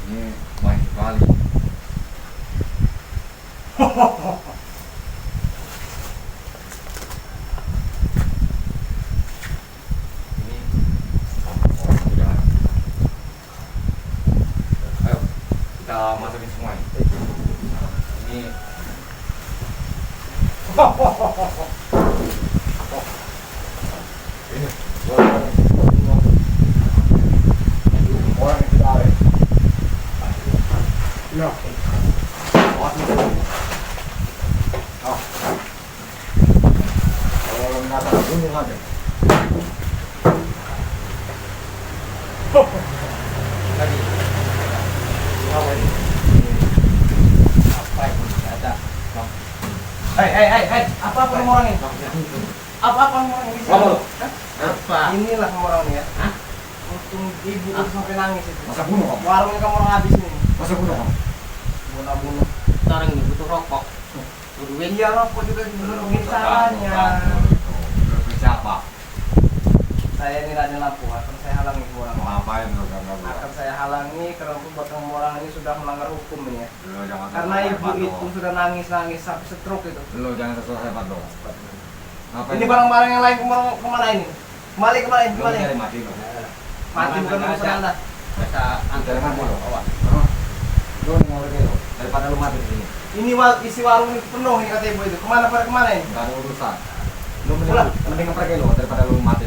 Ini baik sekali. Ini sudah. Ayo kita masukin semua ini. Ini orang yang kita ada. Ya. Oh. Kalau nggak ada gunung ada. Lagi. Apa ini? Apa ini? Ada. Hei, apa orang ini? Apa orang ini? Apa? Inilah orang ini ya. Hah? Untung ibu sampai nangis itu. Masa bunuh kamu? Warungnya kamu orang habis nih. Masa bunuh kamu? Bunuh. Sekarang ini butuh rokok. Duit. Iya rokok juga mungkin caranya. Siapa? Saya ini Raden Lampung, akan saya halangi orang. Ngapain lo kan? Akan saya halangi karena buat kamu orang ini sudah melanggar hukum ini ya. Lo jangan Karena ibu itu sudah nangis sampai stroke itu. Lo jangan terus hebat dong. Ini barang-barang yang lain kemana ini? Kembali. Lo nyari mati lo. Mati bukan urusan Anda. Bisa Jangan mati lo. awas. Lo ngomong lo daripada lo mati di sini. Ini isi warung ini penuh ini kata ibu itu. Kemana ini? Gak ada urusan. Lo mending pergi lo daripada lo mati.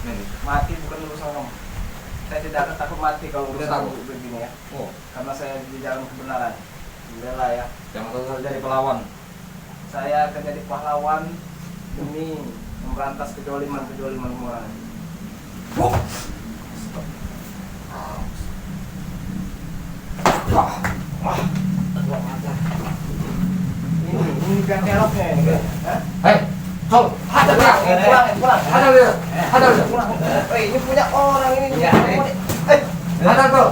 Nih. Mati bukan urusan kamu. Saya tidak akan takut mati kalau Tidak urusan takut. begini ya. Oh, Karena saya di jalan kebenaran. Bela ya. jangan terus jadi pelawan. Saya akan jadi pahlawan demi memberantas kedoliman orang. Ini kan keroknya ini kan. Hah? Hei, Sol, Ada pulang. ada dia. Pulang. Ini punya orang ini. Iya, Ada Sol.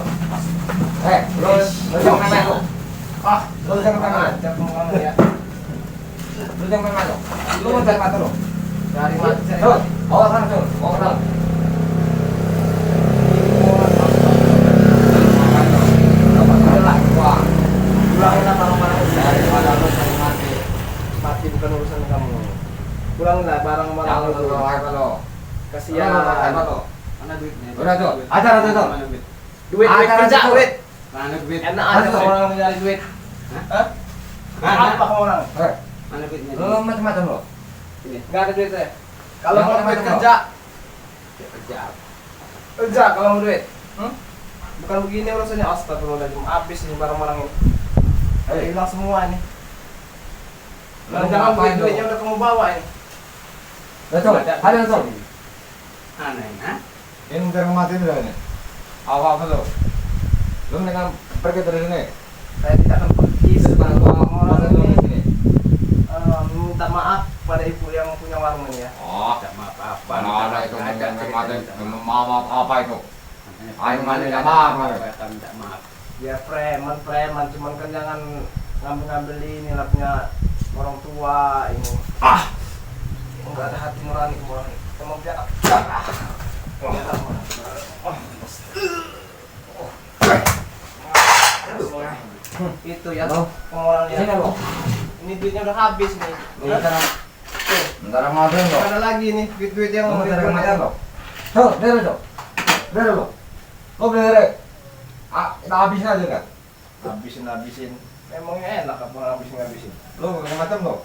Lo jangan main lo. Lo jangan main lo. Ada pengulangan ya. Lo jangan main lo. Lo mau cari mata lo. Dari mati saya. Sol, bawa sana Sol, bawa sana. Pulanglah barang-barang Daripada lo cari mati. mati bukan urusan kamu. Pulanglah barang-barang Jangan itu. lo hebat lo. Kasihan. Hebat lo. Mana duitnya? Udah tuh, ajar tuh. Mana duit? Duit Ada kerja itu. duit. Mana duit? Enak aja Ada. orang yang nyari duit. Hah? Mana? Apa kamu orang? Mana duitnya? Lo macam-macam lo. Enggak ada duit saya. Kalau Yang mau duit macam-macam kerja, Kerja. kerja kalau mau duit. Bukan begini urusannya, astagfirullahaladzim. Habis ini barang-barang ini. Hilang semua ini. Jangan duitnya udah kamu bawa ini. Betul, ada Sol. Aneh, ha? Ini udah mati udah ini. Apa lo? Lo mendingan pergi dari sini. Saya tidak akan pergi sebelum orang lo ini di sini. minta maaf pada ibu yang punya warung ini ya. Oh, Tidak apa-apa. mana ada itu mendingan mati. Maaf apa itu? Ayo, Mana minta ada maaf, apa-apa, minta maaf. Biar preman, cuman kan jangan ngambil ini lah punya orang tua ini. Enggak ada hati nurani kamu orang ini. Kamu biar itu ya Halo? kamu orang Sini ini. lo. Ini duitnya udah habis nih. Bentar ngapain lo? Ada lagi nih duit-duit yang Lo mau bentar dibuat ngapain ya. lo? Sol, dari lo. Dari lo. Lo dari. Kita habisin aja kan? Habisin. Emangnya enak apa habisin. Lo macam lo.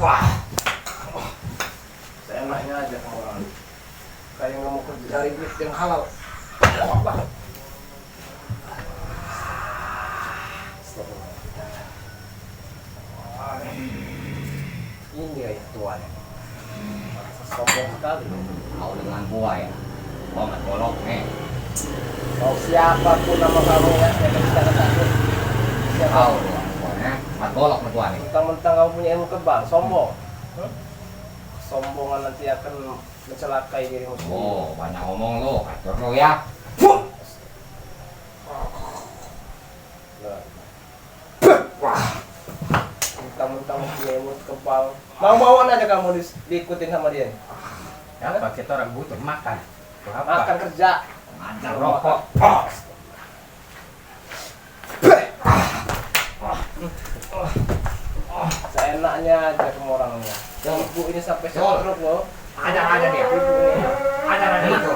Wah. Seenaknya aja kamu orang ini. Kayak nggak mau kerja cari duit yang halal. Ini ya tuannya. Sombong sekali. Kau dengan gua ya. Gua nggak golok nih. Mau siapapun nama kamu ya, saya tidak akan takut. Kau ya. Mat golok sama gua nih. Mentang-mentang kamu punya ilmu kebal, sombong. Sombongan nanti akan mencelakai dirimu sendiri. Oh, banyak ngomong lo. Kacor lo ya. Wah. Mentang mentang punya imut kebal. Mau-mauan aja kamu diikutin sama dia. Ya, apa kita orang butuh makan. Apa? Makan kerja. Ada rokok. Seenaknya aja kamu orangnya. Yang ibu ini sampai setruk loh. Ada dia. Ibu ini. Ada itu.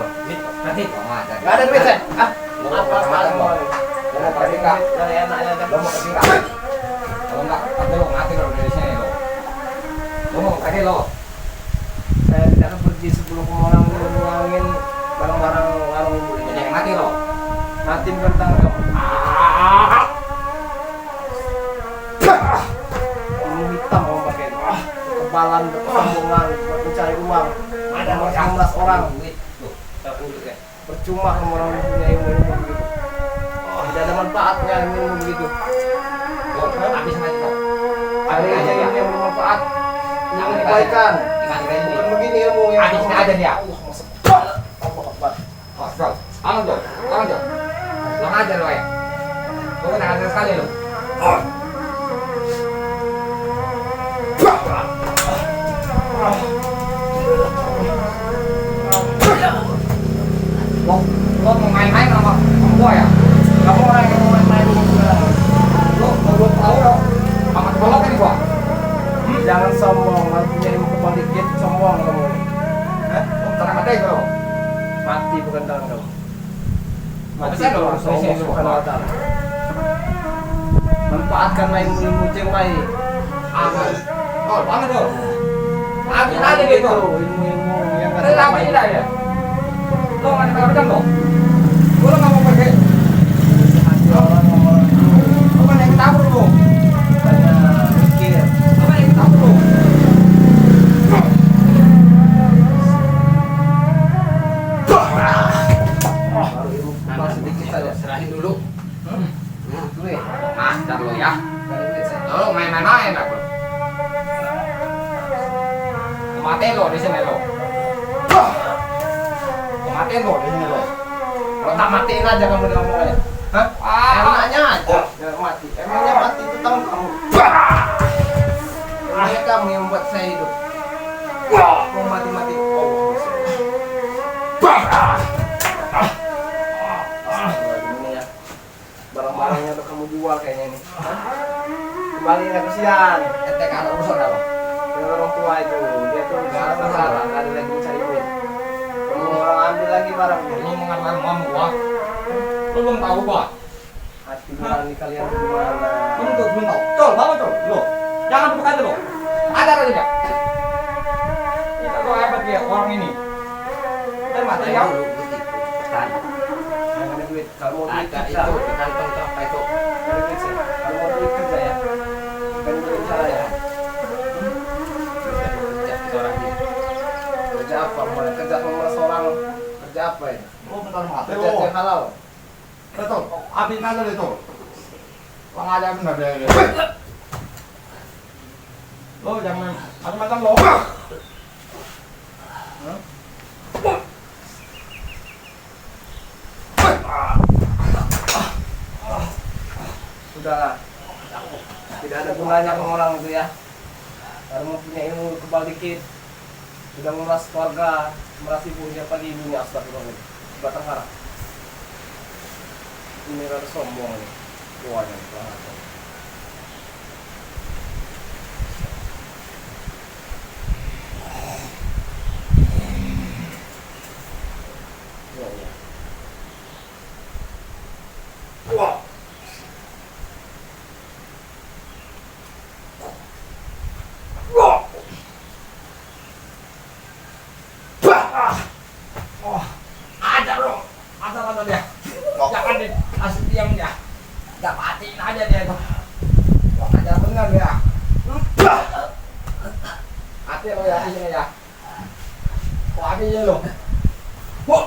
Nanti ada. Gak ada duit saya. Ah, Apa apa mau? Mau kasih enggak? Dari enaknya aja. Lo mau kasih enggak? Kalau enggak, nanti lo mati lo dari sini lo. Lo mau kasih lo? Saya tidak akan pergi sebelum kamu orang ngulangin barang-barang warung ibu ini. Jadi yang mati lo. Mati bukan tangan kamu. Ilmu hitam kamu pakai. Kebalan, berkesombongan, buat mencari uang. Ada Nomor orang 16 orang. Tuh, tak urut ya. Percuma kamu orang punya ilmu begitu. Tidak ada manfaatnya ilmu begitu. Tuh, habis mati lo. Hari aja ilmu yang bermanfaat. Ilmu Jangan kebaikan. Jangan dikasih Bukan ini. begini ilmu yang Habisnya ada dia. Allah masuk. Allah Akbar. Oh, bro. Tolong dong. Tolong dong. Lo ngajar lo ya. Lo kena ngajar sekali lo. Lo mau main-main sama gua ya? Kamu orang yang mau main-main ini sekarang. Lo belum tahu lo. Sama tolong kan gua. Jangan sombong, kalau punya ilmu kebal dikit sombong kamu. Hah? Lo tenang mati lo. Mati bukan tangan kamu. Mati Bisa dong, kalau sini, Allah Subhanahu wa ta'ala. Manfaatkanlah ilmu-ilmu yang baik. Aman. Oh, banget lo. Habis Jangan aja gitu, gitu. ilmu-ilmu yang Ada apa ini dah ya? Lo nggak ada pedang lo? Lo nggak mau pakai? hati orang itu Lo kan yang tabur lo? banyak mikir. Lo kan yang tabur lo? Baru ilmu kebal sedikit saja. Serahin dulu. Duit. Master lo ya. Dari duit saya. Lo main-main aku. Mati lo di sini lo. Mati lo di sini lo. Kalau tak matiin aja kamu di ngomongnya. Hah? Enaknya aja. Jangan mati. Emangnya mati itu tahu kamu. Emangnya kamu yang membuat saya hidup. Mau mati-mati. Ini ya. Barang-barangnya udah kamu jual kayaknya ini. Hah? Kembali ya kesian. Ente kalau urusan apa? Dengan orang tua itu, dia tuh nggak ada masalah, nggak ada lagi mencari duit. Kamu orang ambil lagi barangnya. Lo mengatakan mau gua? Lo belum tahu gua? Hati nurani kalian tuh gimana? Belum tahu. Tuh, bangun tuh. Lo, jangan buka dulu. Ada aja dia. Kita tuh hebat dia orang ini. Dan mati ya. Dulu begitu. Pesan. Yang ada duit, kalau mau duit Ada kerja, itu di kantong tuh apa itu? ada duit sih. Kalau mau duit kerja ya, bukan duit salah ya. Bisa bekerja kita orang ini. Kerja apa? Mau kerja memeras orang, kerja apa ini? Lo bentar mati Kerja lo. yang halal. Betul. Habis aja itu. Bang aja benar deh. Lo jangan macam-macam lo. Sudahlah. Tidak ada gunanya kamu orang itu ya. Kalau mau punya ilmu kebal dikit, sudah memeras keluarga, memeras ibunya, pagi ibunya, astagfirullah. Batang harap. Ini rada sombong nih. Tuanya banget. Ya, ya. Wah. Ada lo. Ada dia. Jangan dikasih diam dia. Udah matiin aja dia itu. Wah, aja benar dia. Hati lo ya, ini ya. Wah, hati lo. Wah.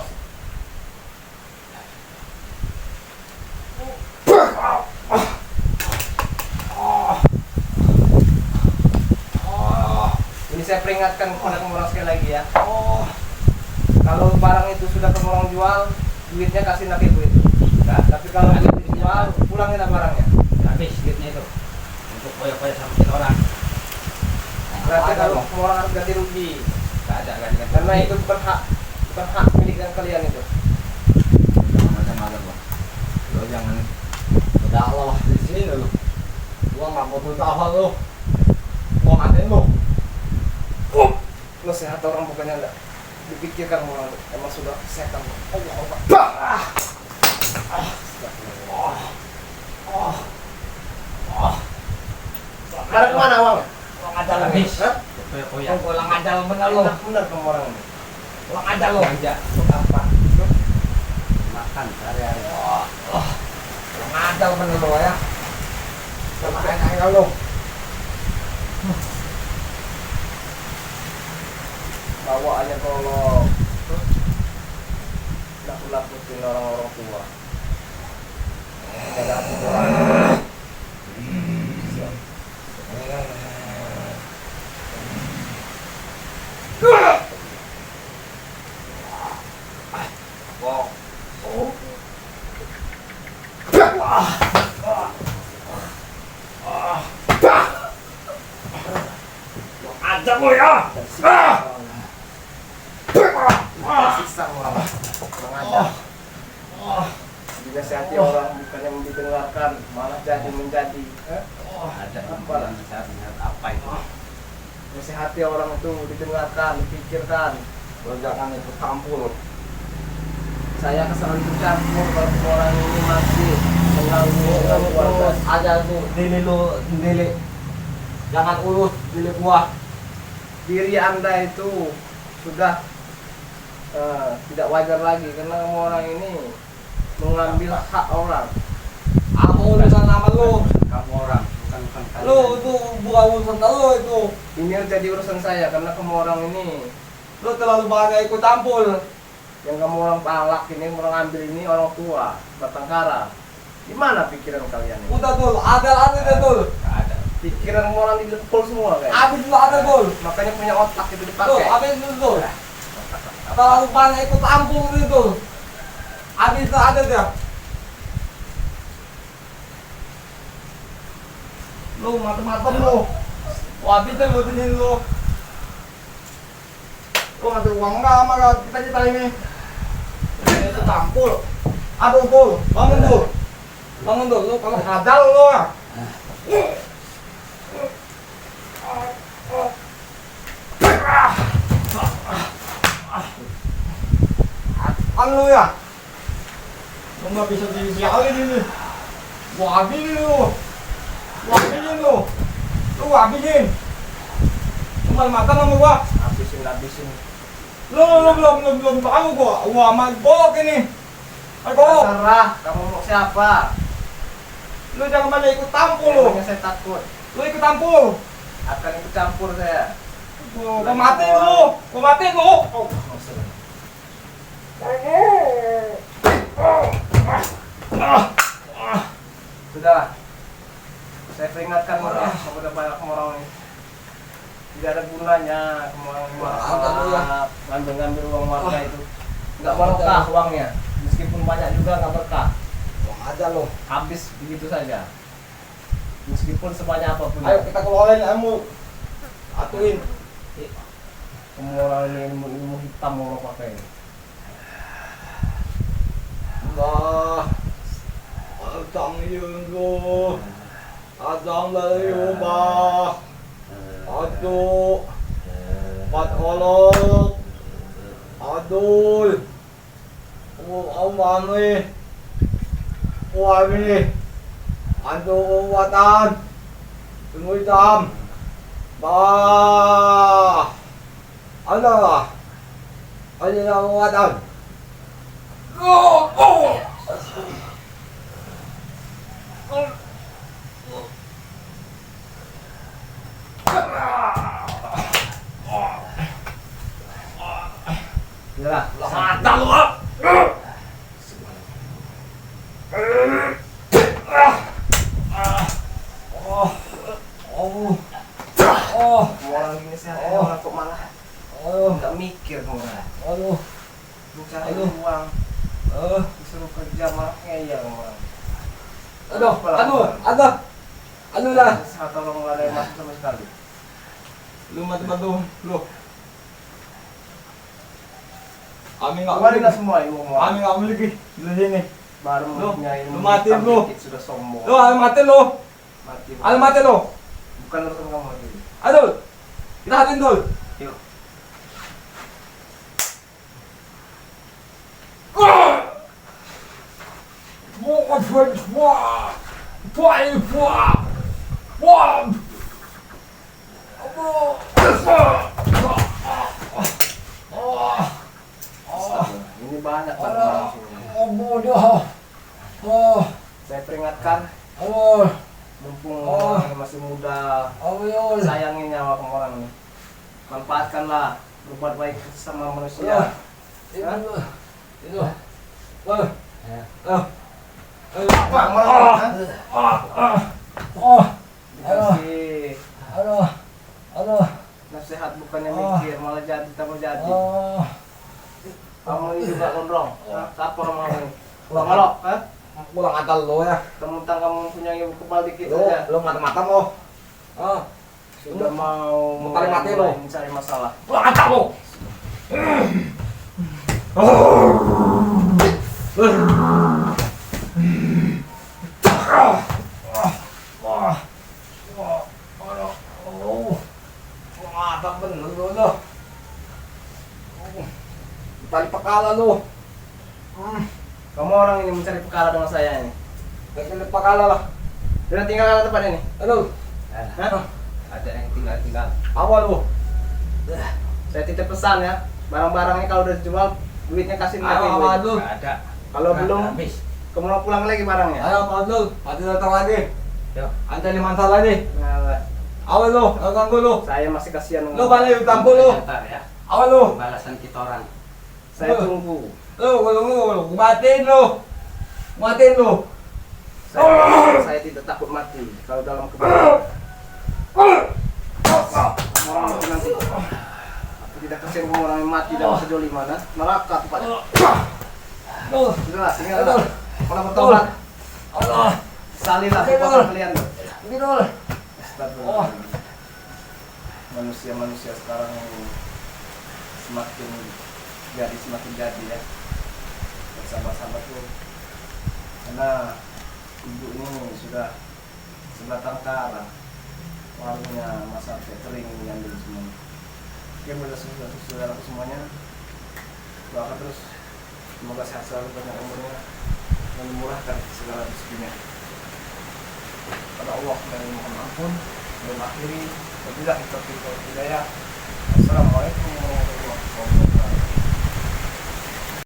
Ini saya peringatkan kepada kamu orang sekali lagi ya. Kalau barang itu sudah kamu orang jual, duitnya kasih nak ibu itu. Nah, tapi kalau itu dijual, pulangin lah barangnya. Habis duitnya itu. untuk koyak-koyak sama orang. Berarti Ada kalau loh. semua orang harus ganti rugi. Nggak ada ganti-ganti. Karena itu bukan hak milik kalian itu. Macam-macam bang. Lo jangan berdakwah di sini lo. Gua nggak mau tahu lo. Gua ngatain lo. Nasihat orang bukannya enggak dipikirkan orang emang sudah setan. Allah Allah. Ada kemana Wang? Lo ngajal Habis. Hah? Koyak-koyak. Lo pulang ngajal bener lo. Benar kamu orang ini. Lo ngajal lo. Belanja untuk apa? Makan sehari-hari. Lo ngajal bener lo ya. Sama kayak lo. Bawaannya kalau nakut-nakutin orang-orang tua. Jaga hati orang. Ada lo ya. Sisa orang ada. Dinasihati orang bukannya didengarkan, malah jadi menjadi. Ada apa nasihat apa itu? Nasihati orang itu didengarkan, dipikirkan. Lo jangan ikut campur. Saya kesalahan ikut campur kalau orang ini masih mengganggu keluarga. Terus ada tuh diri lo sendiri. Jangan urus diri gua. Diri Anda itu sudah tidak wajar lagi karena kamu orang ini mengambil hak orang. Apa urusan sama lo? Kamu orang, bukan kalian. Lo itu bukan urusan lo itu. Ini jadi urusan saya karena kamu orang ini Lo terlalu banyak ikut campur. yang kamu orang palak ini orang ambil ini orang tua bertengkara. Gimana pikiran kalian ini? Udah tuh, ada tuh. Nggak ada. Pikiran orang dilepol semua kayak. Habis lo ada tuh. Makanya punya otak itu Tuh, dipakai. habis itu tuh. Terlalu banyak ikut campur itu. Habis itu ada dia. Lo mata-mata lo. Wah, habis itu lo sini lo. Lo ngasih uang enggak sama kita ini? Itu campur. Aduh tuh, bangun tuh. Bangun tuh, lo kalau hadal lo ya. Kan lu ya? Lu nggak bisa disialin ini. Gua habisin lu. Lu habisin. Cuma makan sama gua. Habisin. Lu belum tahu gua. Gua aman bolok ini. Ayo bolok. Terserah kamu mau siapa? Lu jangan banyak ikut campur lu. Pokoknya saya takut Lu ikut campur. akan ikut campur saya. Gua matiin lu. Oh, maksudnya. Sudah. Saya peringatkan orang kepada banyak orang ini. Tidak ada gunanya ngambil uang warga itu. Nggak berkah uangnya. Meskipun banyak juga nggak berkah. Wah, ada lo. Habis begitu saja. Meskipun sebanyak apapun. Ayo kita keluarin ilmu. Atuin. Semua orang ini ilmu hitam mau pakai. Allah. Adang yunggu. Adang layubah. Aduh. Pat kolok. Adul. Umami. Umami. Aduh watan. Tunggu hitam. Bah. Allah. Allah watan. Yalah, Ada lu. orang gini sehat orang kok malah nggak mikir orang. Mencari uang, disuruh kerja malah ngeyel orang. Aduh. Ano na? Sa tolong wala yung masuk sama sekali. Lu mati-mati lu. Amin nggak Kemarin boleh. semua ibu mau. Amin nggak boleh lagi. Lu sini. Baru Lu, punya ilmu lu mati hitam lu. dikit sudah sombong. Lu amin mati lu. Mati. Amin mati lu. Bukan urusan kamu lagi. Aduh. Kita hatin dulu. Yuk. Ini banyak orang sini. Saya peringatkan, mumpung orang ini masih muda, sayangin nyawa kamu orang ini. Manfaatkanlah, berbuat baik sama manusia. Apa orang? Dikasih nasihat bukannya mikir, malah jadi tambah jadi. Kamu ini juga gondrong. Siapa orang ini? Kalau, Pulang atal lu ya. temutan kamu punya ibu kebal dikit Lu, aja. lu mata-mata lu. Sudah mau Mau kali mati lo. mencari masalah. Pulang atal lu. Mata bener lu. Tali pekala lu. Kamu orang ini mencari perkara dengan saya ini. Tali pekala lah. Sudah tinggal tempat ini. Aduh, Hah? Ada yang tinggal. awal lu. Saya titip pesan ya. Barang-barangnya kalau udah dijual, duitnya kasih lagi. Awal lu. Nggak ada. Kalau Nggak belum, habis. kamu mau pulang lagi barangnya. Ayo, awal lu. Mati datang lagi. Yuk. Anta lima masalah nih. Nah, Awal lu, ganggu lu. saya masih kasihan. Lu balik utang lu. Ntar ya. Awal lu. Balasan kita orang. Saya tunggu. Lu, matiin lu. Matiin lu. Saya tidak takut mati kalau dalam kebaikan. Orang mati nanti. Aku tidak kasihan kamu orang yang mati dalam kedoliman, neraka tempatnya. Lu. Sudahlah, tinggallah. Kalau bertobat, Allah. salilah perbuatan kalian. Bidul. Astagfirullah. Manusia-manusia sekarang ini semakin jadi ya. Sahabat-sahabat tuh. Karena ibu ini sudah sebatang kara. Warungnya masak catering ngambil semuanya. Oke, buat saudara semuanya, doakan terus semoga sehat selalu, banyak umurnya dan memurahkan segala rezekinya. Pada Allah dan mohon ampun. Dan akhiri wabillahi taufiq wal hidayah. Assalamualaikum